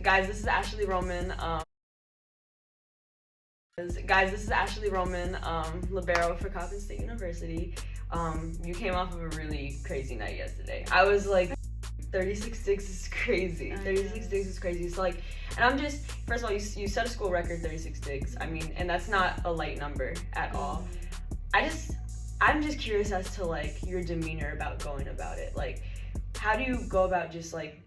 Guys, this is Ashley Roman. Libero for Coppin State University. You came off of a really crazy night yesterday. I was like, 36 digs is crazy. 36 digs is crazy. So like, and I'm just, first of all, you set a school record, 36 digs. I mean, and that's not a light number at all. I'm just curious as to like your demeanor about going about it. Like, how do you go about just like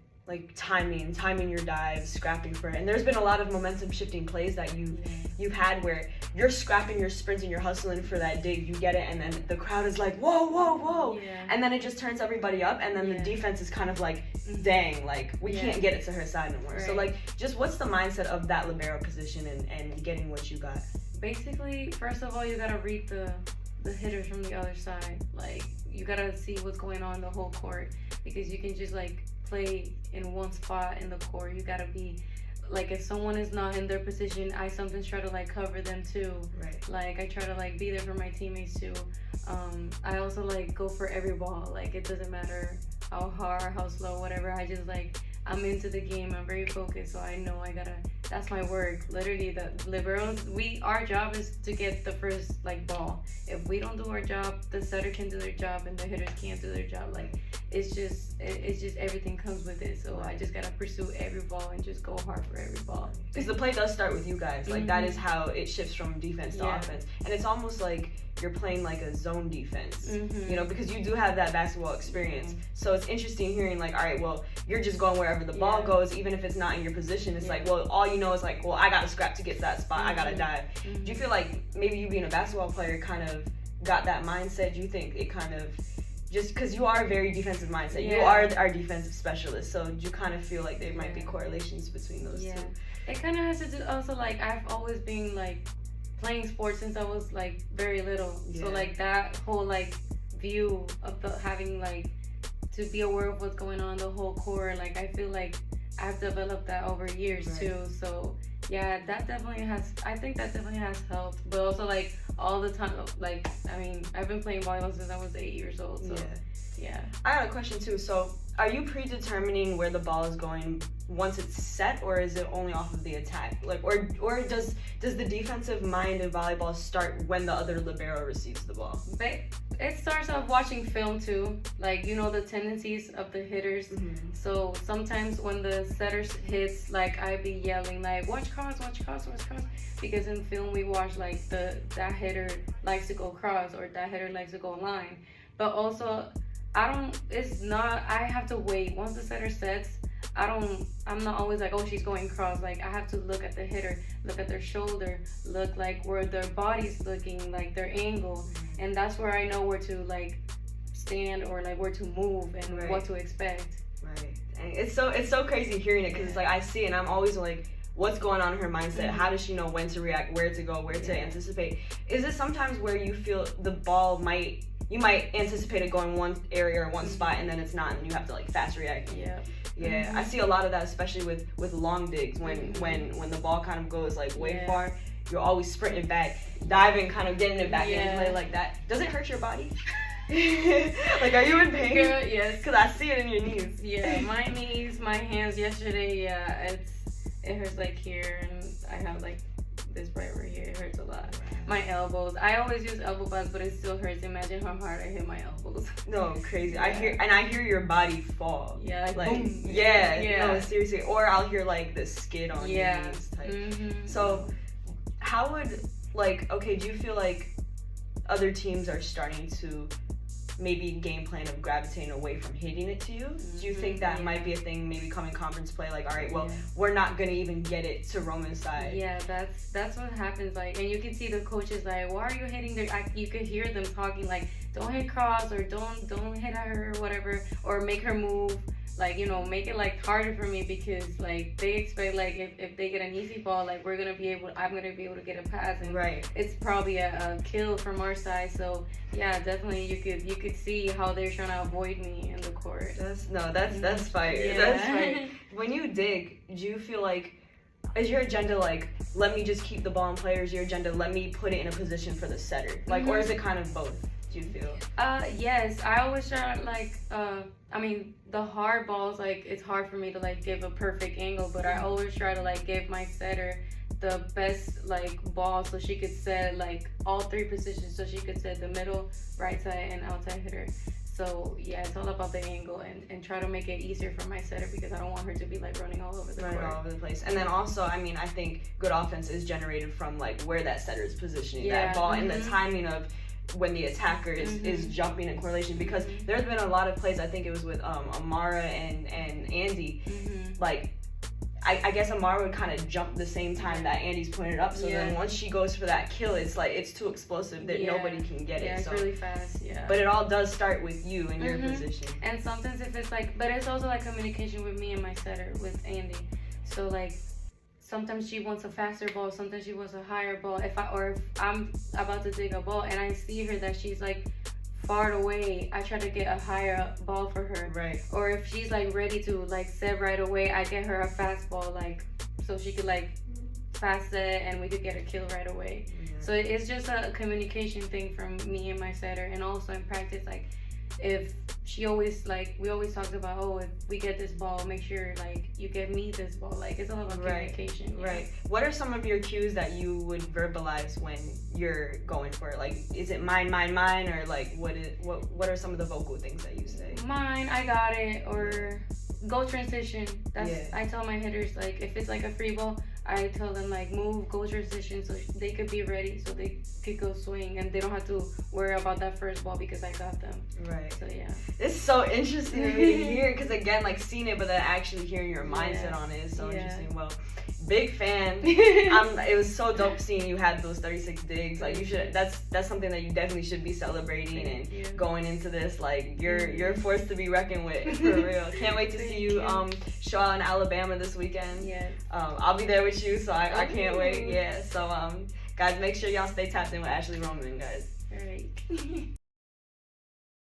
timing your dives, scrapping for it? And there's been a lot of momentum shifting plays that you've had where you're scrapping, you're sprinting, you're hustling for that dig, you get it, and then the crowd is like, whoa, whoa, whoa. Yeah. And then it just turns everybody up, and then the defense is kind of like, dang, like we can't get it to her side anymore. Right. So like, just what's the mindset of that libero position and getting what you got? Basically, first of all, you gotta read the hitters from the other side. Like, you gotta see what's going on the whole court, because you can just like play in one spot in the court. You gotta be like, if someone is not in their position, I sometimes try to like cover them too. Right. Like, I try to like be there for my teammates too. I also like go for every ball. Like, it doesn't matter how hard, how slow, whatever. I just like, I'm into the game. I'm very focused, so I know I gotta. That's my work. Literally, the liberos. Our job is to get the first like ball. If we don't do our job, the setter can do their job, and the hitters can't do their job. Like, it's just everything comes with it. So I just gotta pursue every ball and just go hard for every ball. Because the play does start with you guys. Like, that is how it shifts from defense to offense, and it's almost like you're playing like a zone defense, you know, because you do have that basketball experience. So it's interesting hearing like, all right, well, you're just going wherever the ball goes, even if it's not in your position. It's like, well, all you know is like, well, I got to scrap to get to that spot. I got to dive. Do you feel like maybe you being a basketball player kind of got that mindset? Do you think it kind of, just because you are a very defensive mindset, you are our defensive specialist, so do you kind of feel like there might be correlations between those two? It kind of has to do also, like, I've always been like playing sports since I was like very little. So like that whole like view of the having like to be aware of what's going on the whole court, like I feel like I've developed that over years too. So yeah, that definitely has, I think that definitely has helped. But also like all the time, like, I mean, I've been playing volleyball since I was 8 years old. So yeah. I got a question too. So are you predetermining where the ball is going once it's set, or is it only off of the attack? Like, or does the defensive mind in volleyball start when the other libero receives the ball? It starts off watching film too, like, you know, the tendencies of the hitters. So sometimes when the setter hits, like, I be yelling like, watch cross, watch cross, watch cross, because in film we watch like that hitter likes to go cross, or that hitter likes to go line. But also I have to wait. Once the setter sets, I'm not always like, oh, she's going cross. Like, I have to look at the hitter, look at their shoulder, look like where their body's looking, like their angle. And that's where I know where to like stand, or like where to move, and what to expect. Right. And it's so crazy hearing it, because it's like I see it and I'm always like, what's going on in her mindset? How does she know when to react, where to go, where to anticipate? Is it sometimes where you feel the ball you might anticipate it going one area or one spot, and then it's not, and you have to like fast react? I see a lot of that, especially with long digs, when the ball kind of goes like way far, you're always sprinting back, diving, kind of getting it back in play like that. Does it hurt your body? Like, are you in pain? Girl, yes, because I see it in your knees. Yeah, my knees, my hands yesterday, it hurts like here, and I have like this right here. It hurts a lot. My elbows. I always use elbow pads, but it still hurts. Imagine how hard I hit my elbows. No, crazy. I hear your body fall. Yeah, like boom. No, seriously. Or I'll hear like the skid on your knees type. So how would, like, okay, do you feel like other teams are starting to maybe game plan of gravitating away from hitting it to you? Do you think that might be a thing, maybe coming conference play, like, all right, well, we're not gonna even get it to Roman's side? Yeah, that's what happens. Like, and you can see the coaches like, why are you hitting there? You could hear them talking like, don't hit cross, or don't hit at her, or whatever, or make her move. Like, you know, make it like harder for me, because like they expect like if they get an easy ball, like I'm gonna be able to get a pass, and it's probably a kill from our side. So yeah, definitely you could see how they're trying to avoid me in the court. That's fire. Yeah. That's fire. When you dig, do you feel like, is your agenda like, let me just keep the ball in play, or is your agenda, let me put it in a position for the setter? Like, or is it kind of both? do you feel? Yes, I always try to like, I mean, the hard balls, like, it's hard for me to like give a perfect angle, but I always try to like give my setter the best like ball so she could set like all three positions, so she could set the middle, right side, and outside hitter. So yeah, it's all about the angle and try to make it easier for my setter because I don't want her to be like running all over the court. All over the place. And then also, I mean, I think good offense is generated from like where that setter is positioning that ball and the timing of when the attacker is jumping in correlation, because there's been a lot of plays, I think it was with Amara and Andy, like I guess Amara would kind of jump the same time that Andy's putting it up, so then once she goes for that kill, it's like it's too explosive that nobody can get it. Yeah, it's really fast. Yeah. But it all does start with you and your position. And sometimes if it's like, but it's also like communication with me and my setter with Andy. So like sometimes she wants a faster ball, sometimes she wants a higher ball. If I'm about to dig a ball and I see her that she's like far away, I try to get a higher ball for her. Right. Or if she's like ready to like set right away, I get her a fast ball, like so she could like fast set and we could get a kill right away. So it's just a communication thing from me and my setter. And also in practice, like if she always like, we always talked about, oh, if we get this ball, make sure like you get me this ball. Like it's all about communication. Right. What are some of your cues that you would verbalize when you're going for it? Like, is it mine, or like what are some of the vocal things that you say? Mine, I got it, or go transition. That's I tell my hitters, like if it's like a free ball, I tell them like move, go transition, so they could be ready, so they could go swing and they don't have to worry about that first ball because I got them. Right. So yeah. It's so interesting to me to hear, because again, like seeing it, but then actually hearing your mindset on it is so interesting. Well, big fan. It was so dope seeing you had those 36 digs. Like you should. That's something that you definitely should be celebrating and going into this. Like you're a force to be reckoned with, for real. Can't wait to see you show out in Alabama this weekend. Yes. I'll be there with you, so I can't wait. Yeah. So guys, make sure y'all stay tapped in with Ashley Roman, guys. All right.